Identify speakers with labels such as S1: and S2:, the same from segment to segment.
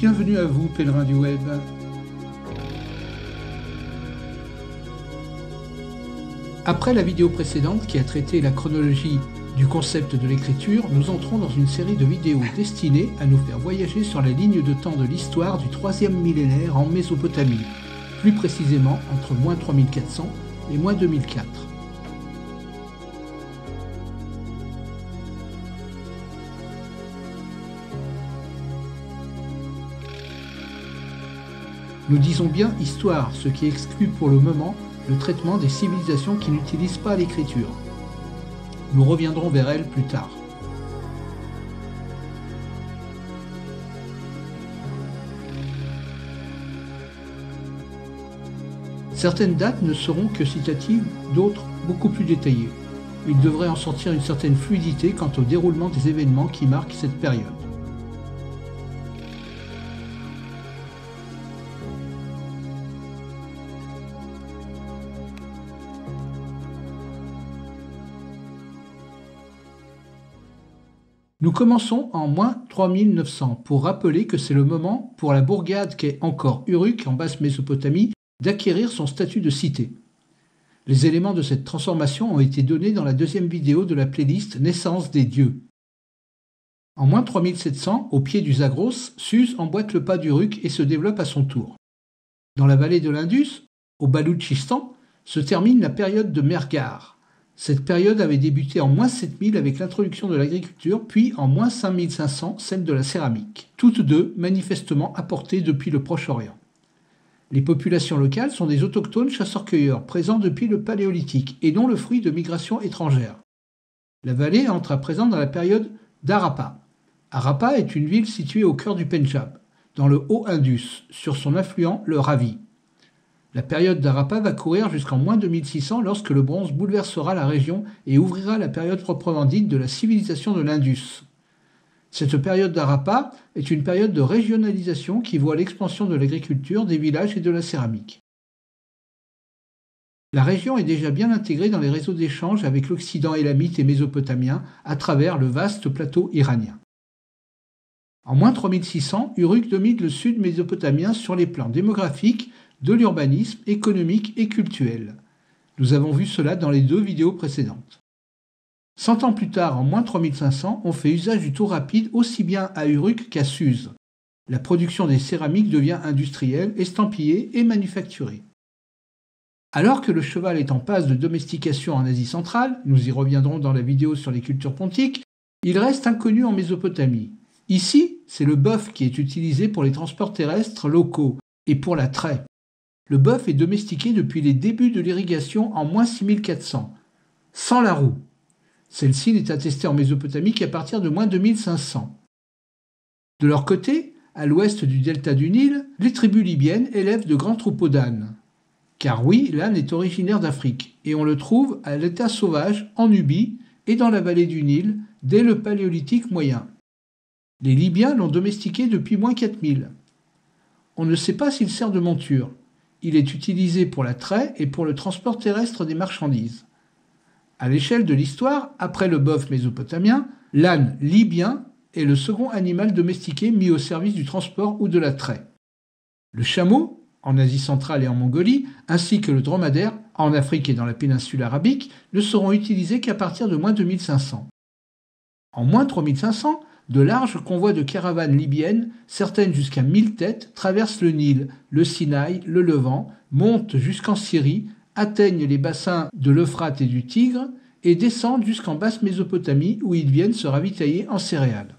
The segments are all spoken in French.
S1: Bienvenue à vous, pèlerins du web. Après la vidéo précédente qui a traité la chronologie du concept de l'écriture, nous entrons dans une série de vidéos destinées à nous faire voyager sur la ligne de temps de l'histoire du 3e millénaire en Mésopotamie, plus précisément entre moins 3400 et moins 2004. Nous disons bien histoire, ce qui exclut pour le moment le traitement des civilisations qui n'utilisent pas l'écriture. Nous reviendrons vers elles plus tard. Certaines dates ne seront que citatives, d'autres beaucoup plus détaillées. Il devrait en sortir une certaine fluidité quant au déroulement des événements qui marquent cette période. Nous commençons en moins 3900 pour rappeler que c'est le moment pour la bourgade qu'est encore Uruk en basse Mésopotamie d'acquérir son statut de cité. Les éléments de cette transformation ont été donnés dans la deuxième vidéo de la playlist Naissance des dieux. En moins 3700, au pied du Zagros, Suse emboîte le pas d'Uruk et se développe à son tour. Dans la vallée de l'Indus, au Baloutchistan, se termine la période de Mergar. Cette période avait débuté en moins 7000 avec l'introduction de l'agriculture, puis en moins 5500 celle de la céramique, toutes deux manifestement apportées depuis le Proche-Orient. Les populations locales sont des autochtones chasseurs-cueilleurs présents depuis le Paléolithique et non le fruit de migrations étrangères. La vallée entre à présent dans la période d'Harappa. Harappa est une ville située au cœur du Pendjab, dans le Haut-Indus, sur son affluent le Ravi. La période d'Harappa va courir jusqu'en moins 2600 lorsque le bronze bouleversera la région et ouvrira la période proprement dite de la civilisation de l'Indus. Cette période d'Harappa est une période de régionalisation qui voit l'expansion de l'agriculture, des villages et de la céramique. La région est déjà bien intégrée dans les réseaux d'échange avec l'Occident élamite et mésopotamien à travers le vaste plateau iranien. En moins 3600, Uruk domine le sud mésopotamien sur les plans démographiques, de l'urbanisme, économique et cultuel. Nous avons vu cela dans les deux vidéos précédentes. 100 ans plus tard, en moins 3500, on fait usage du tour rapide aussi bien à Uruk qu'à Suse. La production des céramiques devient industrielle, estampillée et manufacturée. Alors que le cheval est en passe de domestication en Asie centrale, nous y reviendrons dans la vidéo sur les cultures pontiques, il reste inconnu en Mésopotamie. Ici, c'est le bœuf qui est utilisé pour les transports terrestres locaux et pour la traie. Le bœuf est domestiqué depuis les débuts de l'irrigation en moins 6400, sans la roue. Celle-ci n'est attestée en Mésopotamie qu'à partir de moins 2500. De leur côté, à l'ouest du delta du Nil, les tribus libyennes élèvent de grands troupeaux d'ânes. Car oui, l'âne est originaire d'Afrique, et on le trouve à l'état sauvage en Nubie et dans la vallée du Nil dès le Paléolithique moyen. Les Libyens l'ont domestiqué depuis moins 4000. On ne sait pas s'il sert de monture. Il est utilisé pour la traie et pour le transport terrestre des marchandises. À l'échelle de l'histoire, après le bœuf mésopotamien, l'âne libyen est le second animal domestiqué mis au service du transport ou de la traie. Le chameau, en Asie centrale et en Mongolie, ainsi que le dromadaire, en Afrique et dans la péninsule arabique, ne seront utilisés qu'à partir de moins 2500. En moins 3500, de larges convois de caravanes libyennes, certaines jusqu'à 1000 têtes, traversent le Nil, le Sinaï, le Levant, montent jusqu'en Syrie, atteignent les bassins de l'Euphrate et du Tigre et descendent jusqu'en basse Mésopotamie où ils viennent se ravitailler en céréales.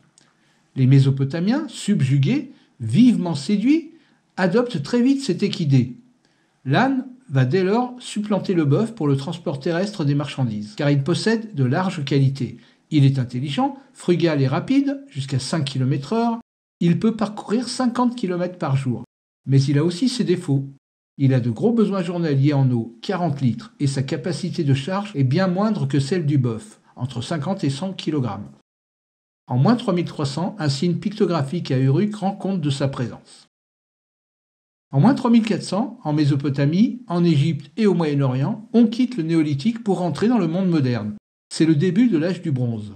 S1: Les Mésopotamiens, subjugués, vivement séduits, adoptent très vite cette équidée. L'âne va dès lors supplanter le bœuf pour le transport terrestre des marchandises, car il possède de larges qualités. Il est intelligent, frugal et rapide, jusqu'à 5 km/h. Il peut parcourir 50 km par jour. Mais il a aussi ses défauts. Il a de gros besoins journaliers en eau, 40 litres, et sa capacité de charge est bien moindre que celle du bœuf, entre 50 et 100 kg. En moins 3300, un signe pictographique à Uruk rend compte de sa présence. En moins 3400, en Mésopotamie, en Égypte et au Moyen-Orient, on quitte le néolithique pour entrer dans le monde moderne. C'est le début de l'âge du bronze.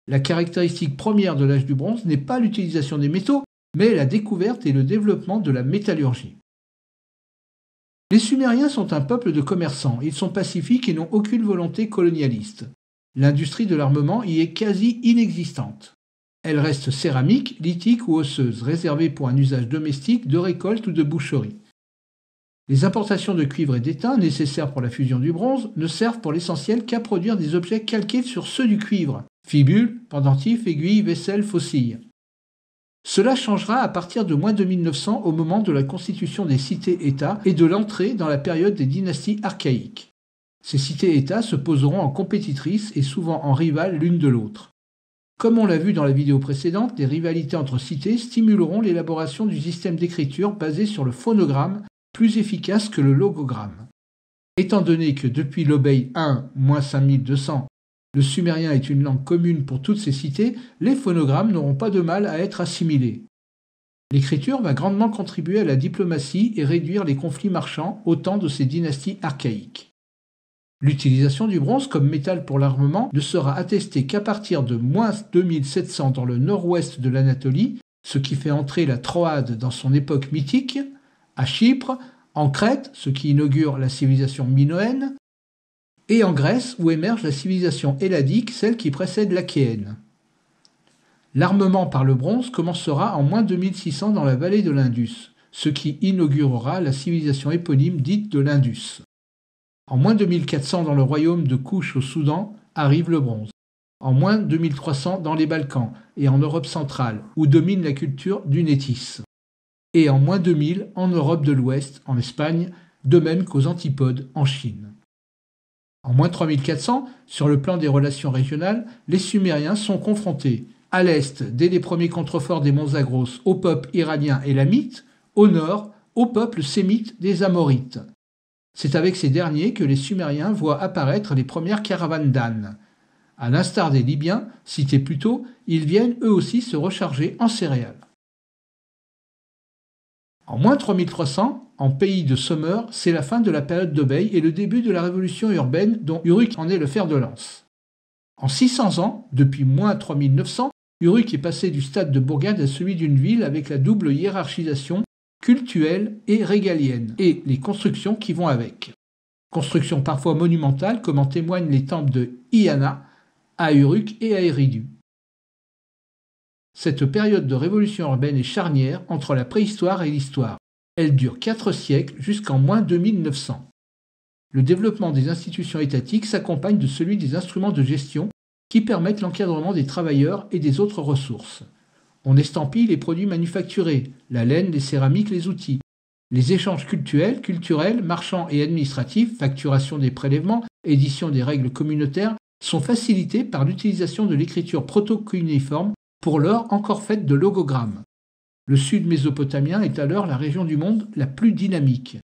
S1: La caractéristique première de l'âge du bronze n'est pas l'utilisation des métaux, mais la découverte et le développement de la métallurgie. Les Sumériens sont un peuple de commerçants, ils sont pacifiques et n'ont aucune volonté colonialiste. L'industrie de l'armement y est quasi inexistante. Elle reste céramique, lithique ou osseuse, réservée pour un usage domestique, de récolte ou de boucherie. Les importations de cuivre et d'étain, nécessaires pour la fusion du bronze, ne servent pour l'essentiel qu'à produire des objets calqués sur ceux du cuivre, fibules, pendentifs, aiguilles, vaisselle, faucilles. Cela changera à partir de moins de 1900 au moment de la constitution des cités-États et de l'entrée dans la période des dynasties archaïques. Ces cités-États se poseront en compétitrices et souvent en rivales l'une de l'autre. Comme on l'a vu dans la vidéo précédente, les rivalités entre cités stimuleront l'élaboration du système d'écriture basé sur le phonogramme, plus efficace que le logogramme. Étant donné que depuis l'Obeï 1-5200, le sumérien est une langue commune pour toutes ces cités, les phonogrammes n'auront pas de mal à être assimilés. L'écriture va grandement contribuer à la diplomatie et réduire les conflits marchands au temps de ces dynasties archaïques. L'utilisation du bronze comme métal pour l'armement ne sera attestée qu'à partir de moins 2700 dans le nord-ouest de l'Anatolie, ce qui fait entrer la Troade dans son époque mythique, à Chypre, en Crète, ce qui inaugure la civilisation minoenne, et en Grèce où émerge la civilisation helladique, celle qui précède l'Achéenne. L'armement par le bronze commencera en moins 2600 dans la vallée de l'Indus, ce qui inaugurera la civilisation éponyme dite de l'Indus. En moins 2400 dans le royaume de Kouch au Soudan arrive le bronze. En moins 2300 dans les Balkans et en Europe centrale, où domine la culture du Nétis. Et en moins 2000 en Europe de l'Ouest, en Espagne, de même qu'aux Antipodes, en Chine. En moins 3400, sur le plan des relations régionales, les Sumériens sont confrontés, à l'est, dès les premiers contreforts des monts Zagros, au peuple iranien élamite, au nord, au peuple sémite des Amorites. C'est avec ces derniers que les Sumériens voient apparaître les premières caravanes d'ânes. À l'instar des Libyens, cités plus tôt, ils viennent eux aussi se recharger en céréales. En moins 3300, en pays de Sumer, c'est la fin de la période d'Obeï et le début de la révolution urbaine dont Uruk en est le fer de lance. En 600 ans, depuis moins 3900, Uruk est passé du stade de bourgade à celui d'une ville avec la double hiérarchisation cultuelle et régalienne, et les constructions qui vont avec. Constructions parfois monumentales comme en témoignent les temples de Iana, à Uruk et à Eridu. Cette période de révolution urbaine est charnière entre la préhistoire et l'histoire. Elle dure 4 siècles jusqu'en moins 2900. Le développement des institutions étatiques s'accompagne de celui des instruments de gestion qui permettent l'encadrement des travailleurs et des autres ressources. On estampille les produits manufacturés, la laine, les céramiques, les outils. Les échanges culturels, marchands et administratifs, facturation des prélèvements, édition des règles communautaires, sont facilités par l'utilisation de l'écriture proto-cunéiforme, pour l'heure encore faite de logogrammes. Le sud mésopotamien est alors la région du monde la plus dynamique.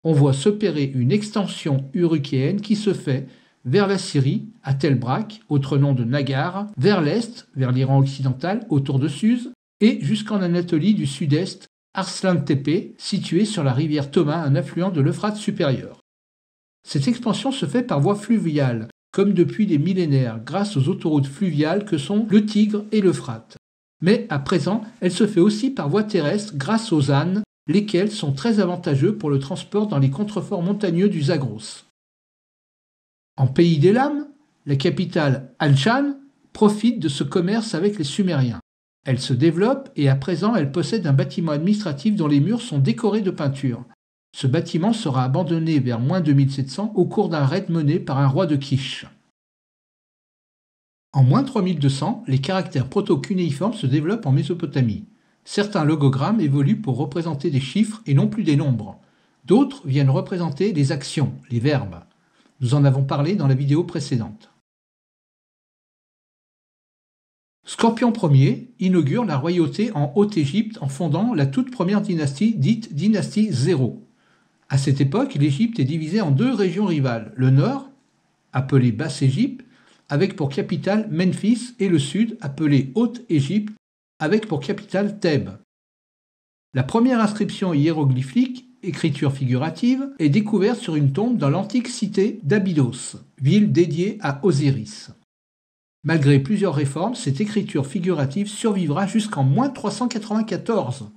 S1: On voit s'opérer une extension urukéenne qui se fait vers la Syrie, à Tel Brak, autre nom de Nagar, vers l'est, vers l'Iran occidental, autour de Suse, et jusqu'en Anatolie du sud-est, Arslan-Tepe, situé sur la rivière Toma, un affluent de l'Euphrate supérieur. Cette expansion se fait par voie fluviale, comme depuis des millénaires, grâce aux autoroutes fluviales que sont le Tigre et l'Euphrate. Mais à présent, elle se fait aussi par voie terrestre grâce aux ânes, lesquels sont très avantageux pour le transport dans les contreforts montagneux du Zagros. En pays d'Élam, la capitale Anshan profite de ce commerce avec les Sumériens. Elle se développe et à présent elle possède un bâtiment administratif dont les murs sont décorés de peintures. Ce bâtiment sera abandonné vers moins 2700 au cours d'un raid mené par un roi de Kish. En moins 3200, les caractères proto-cunéiformes se développent en Mésopotamie. Certains logogrammes évoluent pour représenter des chiffres et non plus des nombres. D'autres viennent représenter des actions, les verbes. Nous en avons parlé dans la vidéo précédente. Scorpion Ier inaugure la royauté en Haute-Égypte en fondant la toute première dynastie dite dynastie 0. À cette époque, l'Égypte est divisée en 2 régions rivales, le nord, appelé Basse-Égypte, avec pour capitale Memphis, et le sud, appelé Haute-Égypte, avec pour capitale Thèbes. La première inscription hiéroglyphique, écriture figurative, est découverte sur une tombe dans l'antique cité d'Abydos, ville dédiée à Osiris. Malgré plusieurs réformes, cette écriture figurative survivra jusqu'en -394.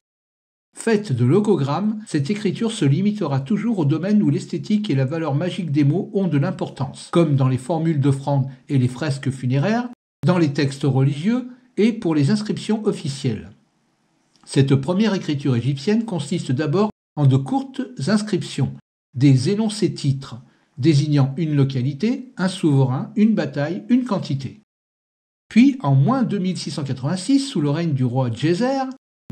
S1: Faite de logogrammes, cette écriture se limitera toujours au domaine où l'esthétique et la valeur magique des mots ont de l'importance, comme dans les formules d'offrande et les fresques funéraires, dans les textes religieux et pour les inscriptions officielles. Cette première écriture égyptienne consiste d'abord en de courtes inscriptions, des énoncés-titres, désignant une localité, un souverain, une bataille, une quantité. Puis, en -2686, sous le règne du roi Djéser,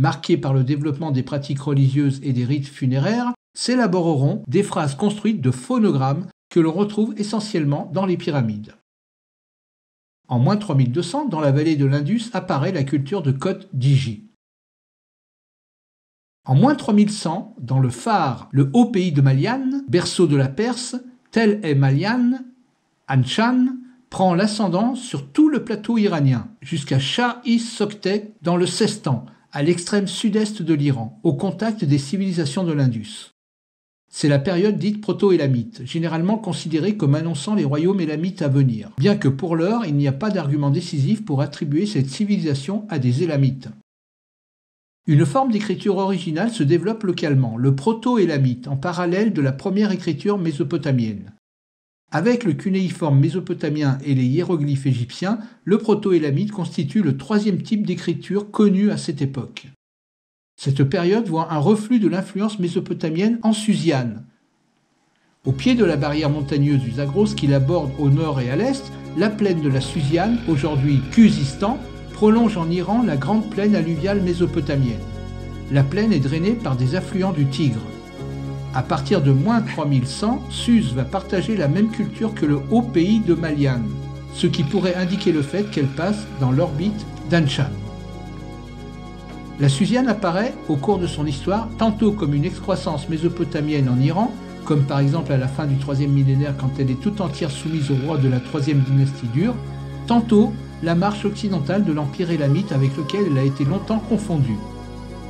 S1: marqué par le développement des pratiques religieuses et des rites funéraires, s'élaboreront des phrases construites de phonogrammes que l'on retrouve essentiellement dans les pyramides. En -3200, dans la vallée de l'Indus apparaît la culture de Kot Diji. En -3100, dans le phare, le haut pays de Malian, berceau de la Perse, Tel est Malian, Anshan, prend l'ascendant sur tout le plateau iranien, jusqu'à Shah-i-Sokhtet dans le Sestan, à l'extrême sud-est de l'Iran, au contact des civilisations de l'Indus. C'est la période dite proto-élamite, généralement considérée comme annonçant les royaumes élamites à venir, bien que pour l'heure il n'y a pas d'argument décisif pour attribuer cette civilisation à des élamites. Une forme d'écriture originale se développe localement, le proto-élamite, en parallèle de la première écriture mésopotamienne. Avec le cunéiforme mésopotamien et les hiéroglyphes égyptiens, le proto-élamite constitue le troisième type d'écriture connu à cette époque. Cette période voit un reflux de l'influence mésopotamienne en Susiane. Au pied de la barrière montagneuse du Zagros qui l'aborde au nord et à l'est, la plaine de la Susiane, aujourd'hui Khuzistan, prolonge en Iran la grande plaine alluviale mésopotamienne. La plaine est drainée par des affluents du Tigre. À partir de -3100, Suse va partager la même culture que le haut pays de Malian, ce qui pourrait indiquer le fait qu'elle passe dans l'orbite d'Anshan. La Susiane apparaît, au cours de son histoire, tantôt comme une excroissance mésopotamienne en Iran, comme par exemple à la fin du 3e millénaire quand elle est tout entière soumise au roi de la 3e dynastie d'Ur, tantôt la marche occidentale de l'empire élamite avec lequel elle a été longtemps confondue.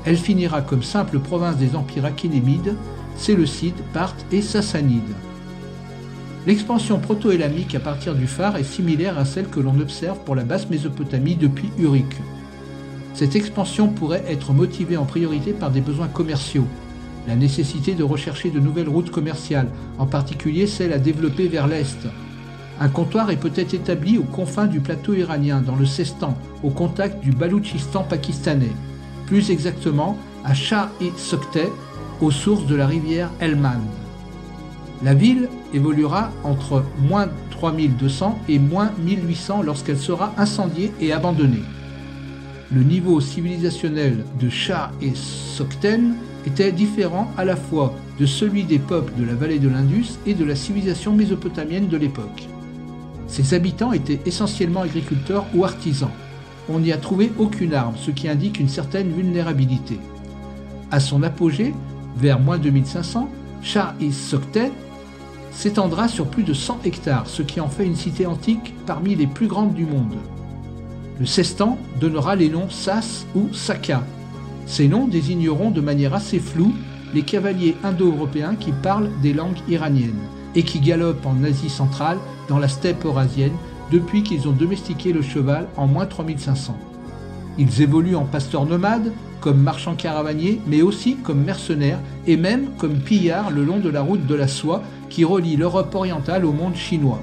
S1: Elle finira comme simple province des empires achénémides, séleucides, parthes et sassanides. L'expansion proto-élamique à partir du phare est similaire à celle que l'on observe pour la basse Mésopotamie depuis Uruk. Cette expansion pourrait être motivée en priorité par des besoins commerciaux, la nécessité de rechercher de nouvelles routes commerciales, en particulier celles à développer vers l'est. Un comptoir est peut-être établi aux confins du plateau iranien, dans le Sestan, au contact du Baloutchistan pakistanais, plus exactement à Shah-i-Sokhtet, aux sources de la rivière Helmand. La ville évoluera entre -3200 et -1800 lorsqu'elle sera incendiée et abandonnée. Le niveau civilisationnel de Shah-et-Sokhten était différent à la fois de celui des peuples de la vallée de l'Indus et de la civilisation mésopotamienne de l'époque. Ses habitants étaient essentiellement agriculteurs ou artisans. On n'y a trouvé aucune arme, ce qui indique une certaine vulnérabilité. À son apogée, vers -2500, Shah-i-Sokhtet s'étendra sur plus de 100 hectares, ce qui en fait une cité antique parmi les plus grandes du monde. Le Sestan donnera les noms Sas ou Saka. Ces noms désigneront de manière assez floue les cavaliers indo-européens qui parlent des langues iraniennes et qui galopent en Asie centrale, dans la steppe eurasienne, depuis qu'ils ont domestiqué le cheval en -3500. Ils évoluent en pasteurs nomades, comme marchands caravaniers, mais aussi comme mercenaires et même comme pillards le long de la route de la soie qui relie l'Europe orientale au monde chinois.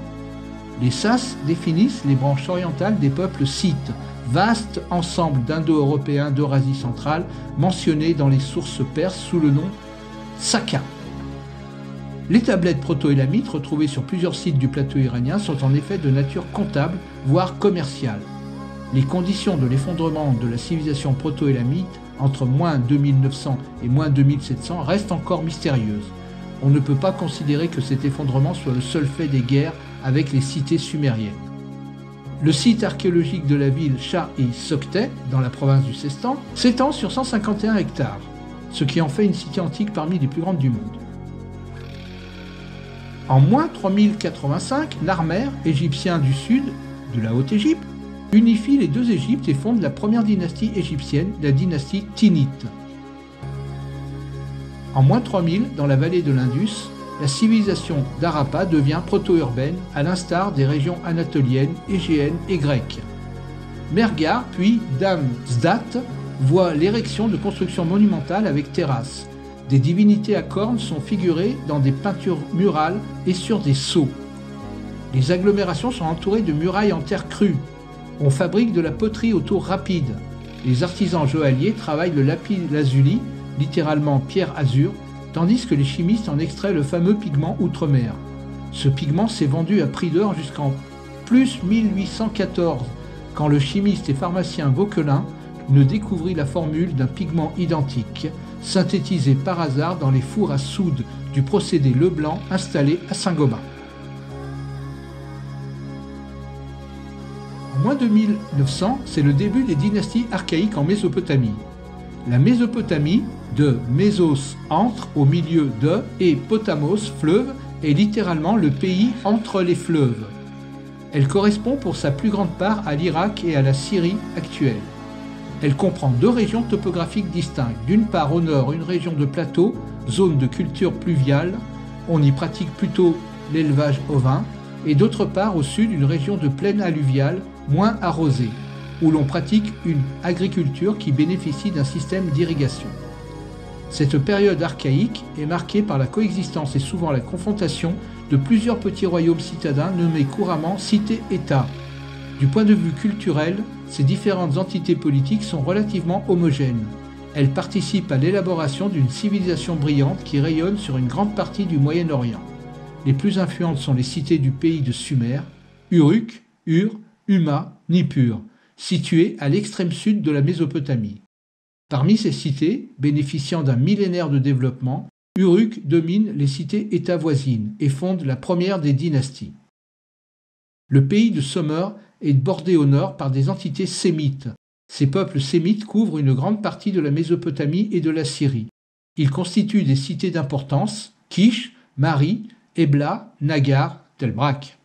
S1: Les Sas définissent les branches orientales des peuples scythes, vaste ensemble d'Indo-Européens d'Eurasie centrale mentionnés dans les sources perses sous le nom Saka. Les tablettes proto-élamites retrouvées sur plusieurs sites du plateau iranien sont en effet de nature comptable, voire commerciale. Les conditions de l'effondrement de la civilisation proto-élamite entre -2900 et -2700 restent encore mystérieuses. On ne peut pas considérer que cet effondrement soit le seul fait des guerres avec les cités sumériennes. Le site archéologique de la ville Shah-i-Sokhtet, dans la province du Sestan, s'étend sur 151 hectares, ce qui en fait une cité antique parmi les plus grandes du monde. En -3085, Narmer, égyptien du sud, de la Haute-Égypte, unifie les deux Égyptes et fonde la première dynastie égyptienne, la dynastie Tinnite. En -3000, dans la vallée de l'Indus, la civilisation d'Harappa devient proto-urbaine, à l'instar des régions anatoliennes, égéennes et grecques. Mehrgar, puis Damsdat, voit l'érection de constructions monumentales avec terrasses. Des divinités à cornes sont figurées dans des peintures murales et sur des sceaux. Les agglomérations sont entourées de murailles en terre crue. On fabrique de la poterie aux tours rapides. Les artisans joailliers travaillent le lapis-lazuli, littéralement pierre azur, tandis que les chimistes en extraient le fameux pigment outremer. Ce pigment s'est vendu à prix d'or jusqu'en plus 1814, quand le chimiste et pharmacien Vauquelin ne découvrit la formule d'un pigment identique, synthétisé par hasard dans les fours à soude du procédé Leblanc installé à Saint-Gobain. En moins de 1900, c'est le début des dynasties archaïques en Mésopotamie. La Mésopotamie, de Mésos entre, au milieu de, et Potamos, fleuve, est littéralement le pays entre les fleuves. Elle correspond pour sa plus grande part à l'Irak et à la Syrie actuelle. Elle comprend deux régions topographiques distinctes. D'une part au nord, une région de plateau, zone de culture pluviale, on y pratique plutôt l'élevage ovin, et d'autre part au sud, une région de plaine alluviale, moins arrosée, où l'on pratique une agriculture qui bénéficie d'un système d'irrigation. Cette période archaïque est marquée par la coexistence et souvent la confrontation de plusieurs petits royaumes citadins nommés couramment cités-États. Du point de vue culturel, ces différentes entités politiques sont relativement homogènes. Elles participent à l'élaboration d'une civilisation brillante qui rayonne sur une grande partie du Moyen-Orient. Les plus influentes sont les cités du pays de Sumer, Uruk, Ur, Huma, Nippur, situées à l'extrême sud de la Mésopotamie. Parmi ces cités, bénéficiant d'un millénaire de développement, Uruk domine les cités-États voisines et fonde la première des dynasties. Le pays de Sumer est bordé au nord par des entités sémites. Ces peuples sémites couvrent une grande partie de la Mésopotamie et de la Syrie. Ils constituent des cités d'importance, Kish, Mari, Ebla, Nagar, Tel Brak.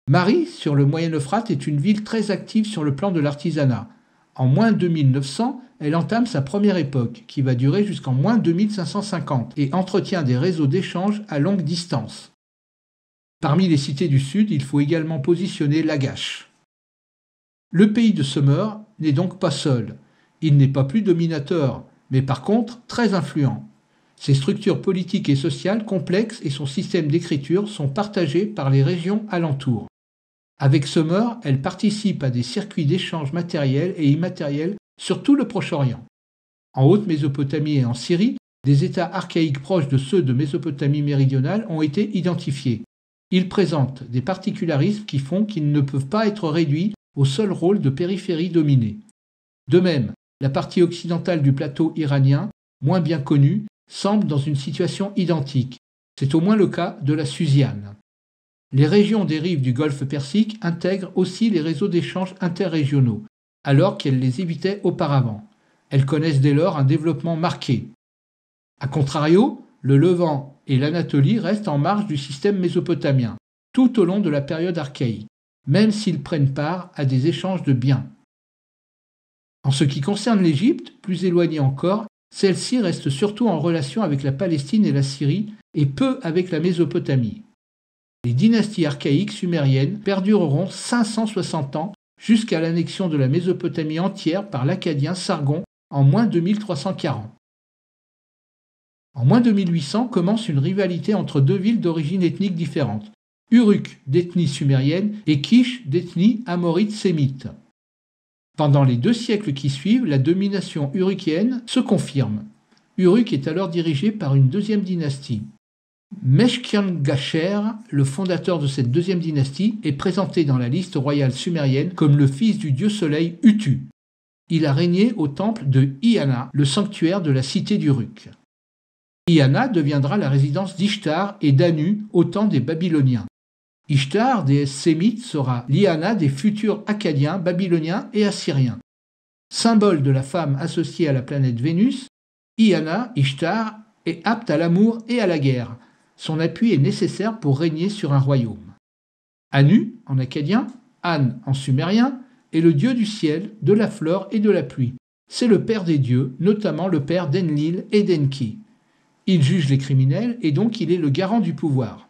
S1: Mari, sur le Moyen-Euphrate, est une ville très active sur le plan de l'artisanat. En moins 2900, elle entame sa première époque, qui va durer jusqu'en moins 2550, et entretient des réseaux d'échanges à longue distance. Parmi les cités du sud, il faut également positionner Lagash. Le pays de Sumer n'est donc pas seul. Il n'est pas plus dominateur, mais par contre très influent. Ses structures politiques et sociales complexes et son système d'écriture sont partagés par les régions alentours. Avec Sumer, elle participe à des circuits d'échanges matériels et immatériels sur tout le Proche-Orient. En Haute-Mésopotamie et en Syrie, des États archaïques proches de ceux de Mésopotamie méridionale ont été identifiés. Ils présentent des particularismes qui font qu'ils ne peuvent pas être réduits au seul rôle de périphérie dominée. De même, la partie occidentale du plateau iranien, moins bien connue, semble dans une situation identique. C'est au moins le cas de la Susiane. Les régions des rives du golfe Persique intègrent aussi les réseaux d'échanges interrégionaux, alors qu'elles les évitaient auparavant. Elles connaissent dès lors un développement marqué. A contrario, le Levant et l'Anatolie restent en marge du système mésopotamien, tout au long de la période archaïque, même s'ils prennent part à des échanges de biens. En ce qui concerne l'Égypte, plus éloignée encore, celle-ci reste surtout en relation avec la Palestine et la Syrie, et peu avec la Mésopotamie. Les dynasties archaïques sumériennes perdureront 560 ans jusqu'à l'annexion de la Mésopotamie entière par l'Akkadien Sargon en moins 2340. En moins 2800 commence une rivalité entre deux villes d'origine ethnique différente, Uruk d'ethnie sumérienne et Kish d'ethnie amorite sémite. Pendant les 2 siècles qui suivent, la domination urukienne se confirme. Uruk est alors dirigé par une deuxième dynastie. Meshkian-Gasher, le fondateur de cette deuxième dynastie, est présenté dans la liste royale sumérienne comme le fils du dieu soleil Utu. Il a régné au temple de Iana, le sanctuaire de la cité d'Uruk. Iana deviendra la résidence d'Ishtar et d'Anu au temps des Babyloniens. Ishtar, déesse sémite, sera l'Iana des futurs Akkadiens, Babyloniens et Assyriens. Symbole de la femme associée à la planète Vénus, Iana, Ishtar, est apte à l'amour et à la guerre. Son appui est nécessaire pour régner sur un royaume. Anu, en akkadien, An en sumérien, est le dieu du ciel, de la fleur et de la pluie. C'est le père des dieux, notamment le père d'Enlil et d'Enki. Il juge les criminels et donc il est le garant du pouvoir.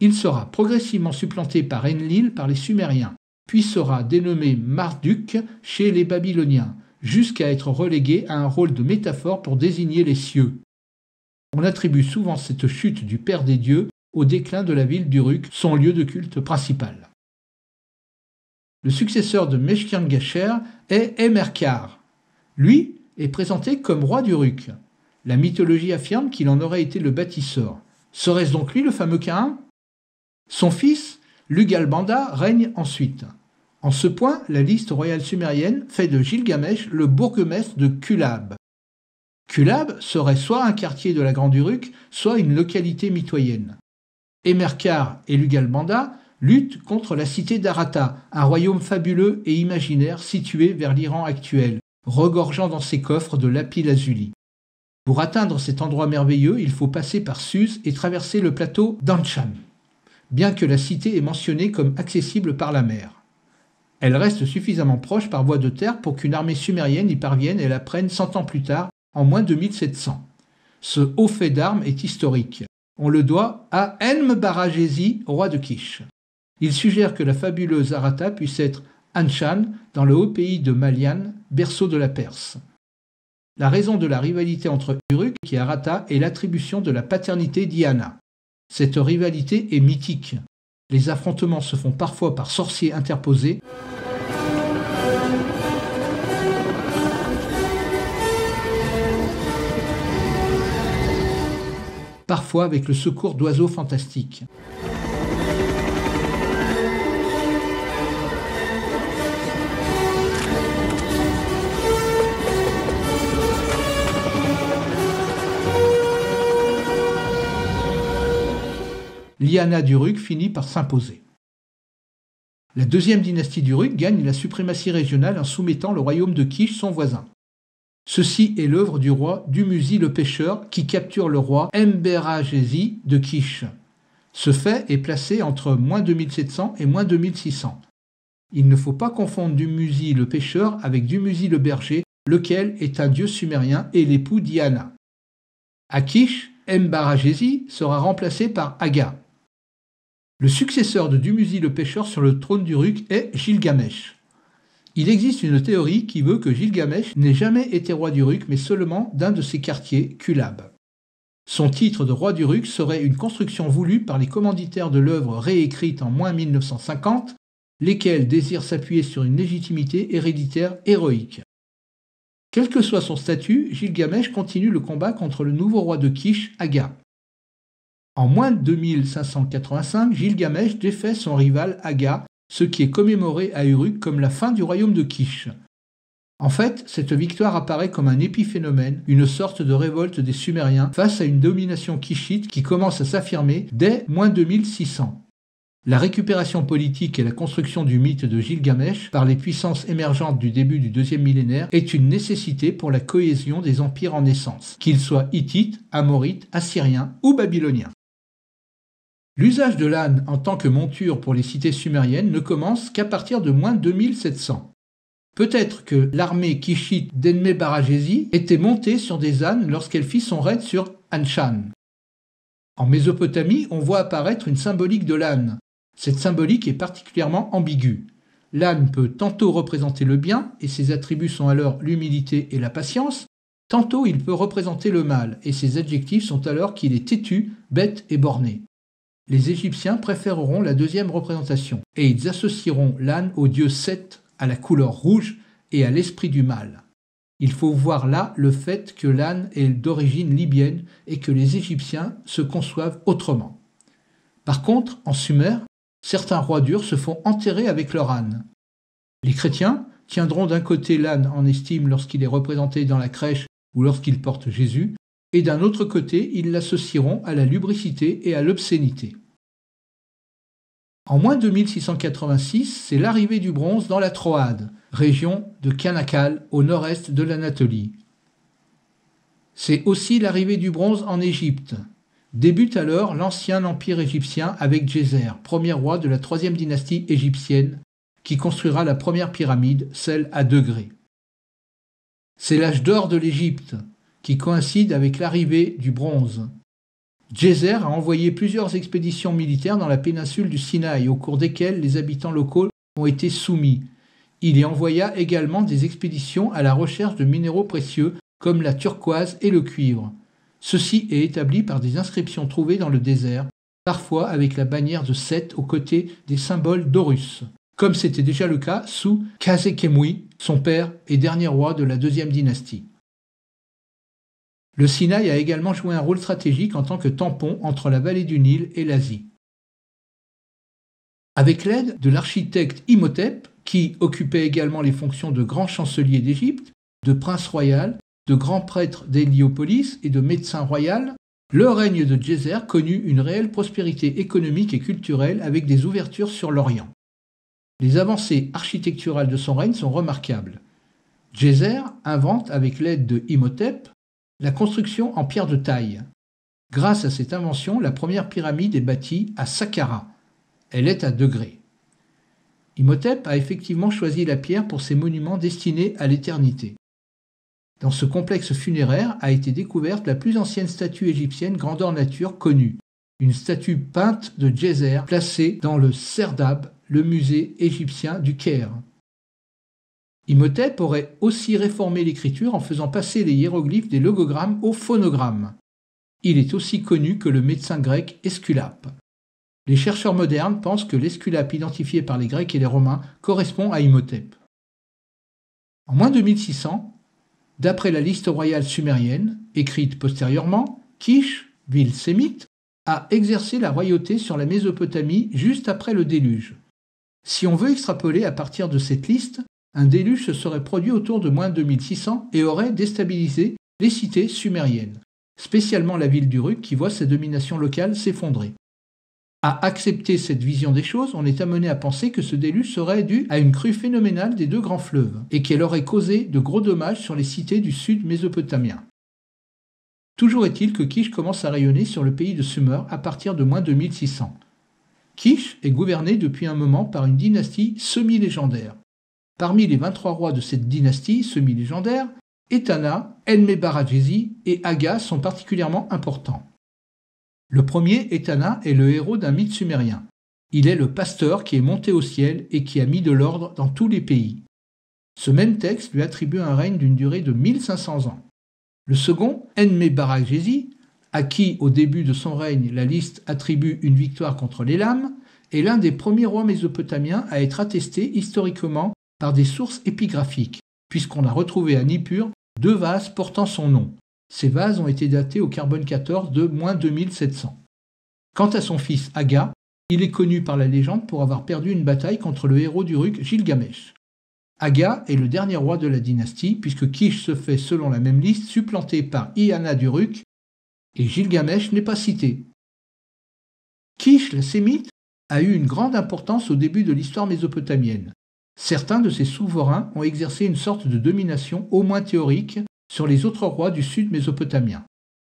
S1: Il sera progressivement supplanté par Enlil par les Sumériens, puis sera dénommé Marduk chez les Babyloniens, jusqu'à être relégué à un rôle de métaphore pour désigner les cieux. On attribue souvent cette chute du Père des dieux au déclin de la ville d'Uruk, son lieu de culte principal. Le successeur de Meshkian-Gacher est Emerkar. Lui est présenté comme roi d'Uruk. La mythologie affirme qu'il en aurait été le bâtisseur. Serait-ce donc lui le fameux Caïn ? Son fils, Lugalbanda, règne ensuite. En ce point, la liste royale sumérienne fait de Gilgamesh le bourgmestre de Kulab. Kulab serait soit un quartier de la Grande Uruk, soit une localité mitoyenne. Emerkar et Lugalbanda luttent contre la cité d'Arata, un royaume fabuleux et imaginaire situé vers l'Iran actuel, regorgeant dans ses coffres de lapis-lazuli. Pour atteindre cet endroit merveilleux, il faut passer par Suse et traverser le plateau d'Anshan, bien que la cité est mentionnée comme accessible par la mer. Elle reste suffisamment proche par voie de terre pour qu'une armée sumérienne y parvienne et la prenne 100 ans plus tard, en moins de 1700. Ce haut fait d'armes est historique. On le doit à Enm-Baragesi, roi de Kish. Il suggère que la fabuleuse Arata puisse être Anshan, dans le haut pays de Malian, berceau de la Perse. La raison de la rivalité entre Uruk et Arata est l'attribution de la paternité d'Iana. Cette rivalité est mythique. Les affrontements se font parfois par sorciers interposés. Parfois avec le secours d'oiseaux fantastiques. L'Iana d'Uruk finit par s'imposer. La deuxième dynastie d'Uruk gagne la suprématie régionale en soumettant le royaume de Kish, son voisin. Ceci est l'œuvre du roi Dumuzi le pêcheur qui capture le roi Enm-Baragesi de Kish. Ce fait est placé entre moins 2700 et moins 2600. Il ne faut pas confondre Dumuzi le pêcheur avec Dumuzi le berger, lequel est un dieu sumérien et l'époux d'Iana. À Kish, Enm-Baragesi sera remplacé par Aga. Le successeur de Dumuzi le pêcheur sur le trône d'Uruk est Gilgamesh. Il existe une théorie qui veut que Gilgamesh n'ait jamais été roi d'Uruk, mais seulement d'un de ses quartiers, Kulab. Son titre de roi d'Uruk serait une construction voulue par les commanditaires de l'œuvre réécrite en moins 1950, lesquels désirent s'appuyer sur une légitimité héréditaire héroïque. Quel que soit son statut, Gilgamesh continue le combat contre le nouveau roi de Kish, Aga. En moins 2585, Gilgamesh défait son rival Aga, ce qui est commémoré à Uruk comme la fin du royaume de Kish. En fait, cette victoire apparaît comme un épiphénomène, une sorte de révolte des Sumériens face à une domination kishite qui commence à s'affirmer dès moins 2600. La récupération politique et la construction du mythe de Gilgamesh par les puissances émergentes du début du deuxième millénaire est une nécessité pour la cohésion des empires en naissance, qu'ils soient hittites, amorites, assyriens ou babyloniens. L'usage de l'âne en tant que monture pour les cités sumériennes ne commence qu'à partir de moins 2700. Peut-être que l'armée kishite d'Enm-Baragesi était montée sur des ânes lorsqu'elle fit son raid sur Anshan. En Mésopotamie, on voit apparaître une symbolique de l'âne. Cette symbolique est particulièrement ambiguë. L'âne peut tantôt représenter le bien, et ses attributs sont alors l'humilité et la patience, tantôt il peut représenter le mal, et ses adjectifs sont alors qu'il est têtu, bête et borné. Les Égyptiens préféreront la deuxième représentation, et ils associeront l'âne au dieu Seth, à la couleur rouge et à l'esprit du mal. Il faut voir là le fait que l'âne est d'origine libyenne et que les Égyptiens se conçoivent autrement. Par contre, en Sumer, certains rois durs se font enterrer avec leur âne. Les chrétiens tiendront d'un côté l'âne en estime lorsqu'il est représenté dans la crèche ou lorsqu'il porte Jésus, et d'un autre côté, ils l'associeront à la lubricité et à l'obscénité. En moins 2686, c'est l'arrivée du bronze dans la Troade, région de Kanakal au nord-est de l'Anatolie. C'est aussi l'arrivée du bronze en Égypte. Débute alors l'ancien empire égyptien avec Djéser, premier roi de la troisième dynastie égyptienne, qui construira la première pyramide, celle à degrés. C'est l'âge d'or de l'Égypte. qui coïncide avec l'arrivée du bronze. Djéser a envoyé plusieurs expéditions militaires dans la péninsule du Sinaï, au cours desquelles les habitants locaux ont été soumis. Il y envoya également des expéditions à la recherche de minéraux précieux comme la turquoise et le cuivre. Ceci est établi par des inscriptions trouvées dans le désert, parfois avec la bannière de Seth aux côtés des symboles d'Horus, comme c'était déjà le cas sous Khâsekhemoui, son père et dernier roi de la deuxième dynastie. Le Sinaï a également joué un rôle stratégique en tant que tampon entre la vallée du Nil et l'Asie. Avec l'aide de l'architecte Imhotep, qui occupait également les fonctions de grand chancelier d'Égypte, de prince royal, de grand prêtre d'Héliopolis et de médecin royal, le règne de Djéser connut une réelle prospérité économique et culturelle avec des ouvertures sur l'Orient. Les avancées architecturales de son règne sont remarquables. Djéser invente, avec l'aide de Imhotep, la construction en pierre de taille. Grâce à cette invention, la première pyramide est bâtie à Saqqara. Elle est à degrés. Imhotep a effectivement choisi la pierre pour ses monuments destinés à l'éternité. Dans ce complexe funéraire a été découverte la plus ancienne statue égyptienne grandeur nature connue, une statue peinte de Djéser placée dans le Serdab, le musée égyptien du Caire. Imhotep aurait aussi réformé l'écriture en faisant passer les hiéroglyphes des logogrammes au phonogramme. Il est aussi connu que le médecin grec Esculape. Les chercheurs modernes pensent que l'esculape identifié par les Grecs et les Romains correspond à Imhotep. En moins de 1600, d'après la liste royale sumérienne, écrite postérieurement, Kish, ville sémite, a exercé la royauté sur la Mésopotamie juste après le déluge. Si on veut extrapoler à partir de cette liste, un déluge se serait produit autour de moins de 2600 et aurait déstabilisé les cités sumériennes, spécialement la ville d'Uruk qui voit sa domination locale s'effondrer. À accepter cette vision des choses, on est amené à penser que ce déluge serait dû à une crue phénoménale des deux grands fleuves et qu'elle aurait causé de gros dommages sur les cités du sud mésopotamien. Toujours est-il que Kish commence à rayonner sur le pays de Sumer à partir de moins de 1600. Kish est gouverné depuis un moment par une dynastie semi-légendaire. Parmi les 23 rois de cette dynastie semi-légendaire, Etana, Enmebaragesi et Aga sont particulièrement importants. Le premier, Etana, est le héros d'un mythe sumérien. Il est le pasteur qui est monté au ciel et qui a mis de l'ordre dans tous les pays. Ce même texte lui attribue un règne d'une durée de 1500 ans. Le second, Enmebaragesi, à qui au début de son règne la liste attribue une victoire contre l'Élam, est l'un des premiers rois mésopotamiens à être attesté historiquement par des sources épigraphiques, puisqu'on a retrouvé à Nippur 2 vases portant son nom. Ces vases ont été datés au carbone 14 de moins 2700. Quant à son fils Aga, il est connu par la légende pour avoir perdu une bataille contre le héros d'Uruk Gilgamesh. Aga est le dernier roi de la dynastie, puisque Kish se fait, selon la même liste, supplanter par Iana d'Uruk, et Gilgamesh n'est pas cité. Kish, la sémite, a eu une grande importance au début de l'histoire mésopotamienne. Certains de ses souverains ont exercé une sorte de domination, au moins théorique, sur les autres rois du sud mésopotamien.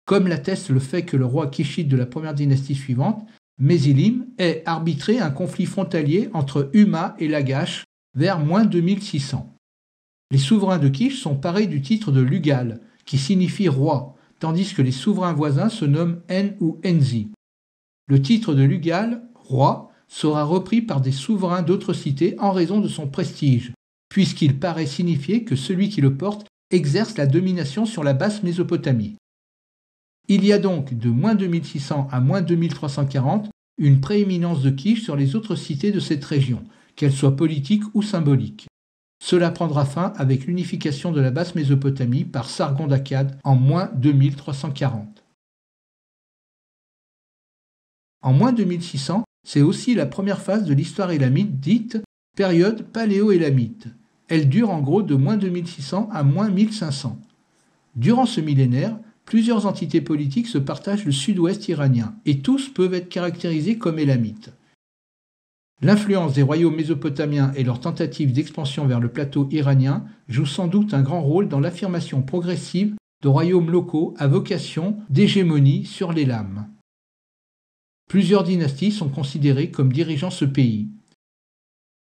S1: Comme l'atteste le fait que le roi Kishite de la première dynastie suivante, Mésilim, ait arbitré un conflit frontalier entre Huma et Lagash vers moins 2600. Les souverains de Kish sont parés du titre de Lugal, qui signifie roi, tandis que les souverains voisins se nomment En ou Enzi. Le titre de Lugal, roi, sera repris par des souverains d'autres cités en raison de son prestige, puisqu'il paraît signifier que celui qui le porte exerce la domination sur la basse Mésopotamie. Il y a donc de moins 2600 à moins 2340 une prééminence de Kish sur les autres cités de cette région, qu'elles soient politiques ou symboliques. Cela prendra fin avec l'unification de la basse Mésopotamie par Sargon d'Akkad en moins 2340. En moins 2600, c'est aussi la première phase de l'histoire élamite dite période paléo-élamite. Elle dure en gros de moins 2600 à moins 1500. Durant ce millénaire, plusieurs entités politiques se partagent le sud-ouest iranien et tous peuvent être caractérisés comme élamites. L'influence des royaumes mésopotamiens et leurs tentatives d'expansion vers le plateau iranien jouent sans doute un grand rôle dans l'affirmation progressive de royaumes locaux à vocation d'hégémonie sur l'Élam. Plusieurs dynasties sont considérées comme dirigeant ce pays.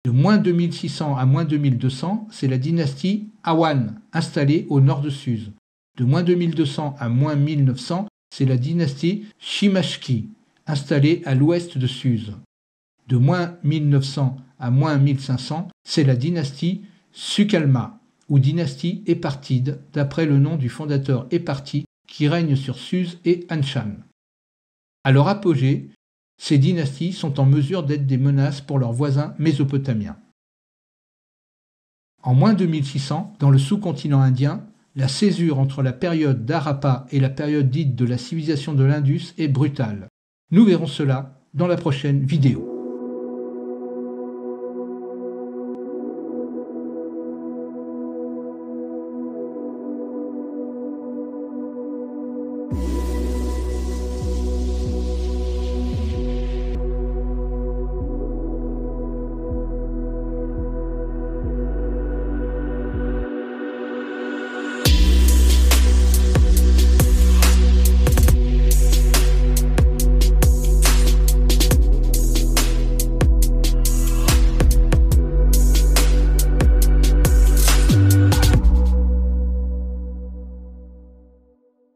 S1: De moins 2600 à moins 2200, c'est la dynastie Awan, installée au nord de Suse. De moins 2200 à moins 1900, c'est la dynastie Shimashki, installée à l'ouest de Suse. De moins 1900 à moins 1500, c'est la dynastie Sukalma, ou dynastie Épartide, d'après le nom du fondateur Épartie qui règne sur Suse et Anshan. À leur apogée, ces dynasties sont en mesure d'être des menaces pour leurs voisins mésopotamiens. En moins 2600, dans le sous-continent indien, la césure entre la période d'Harappa et la période dite de la civilisation de l'Indus est brutale. Nous verrons cela dans la prochaine vidéo.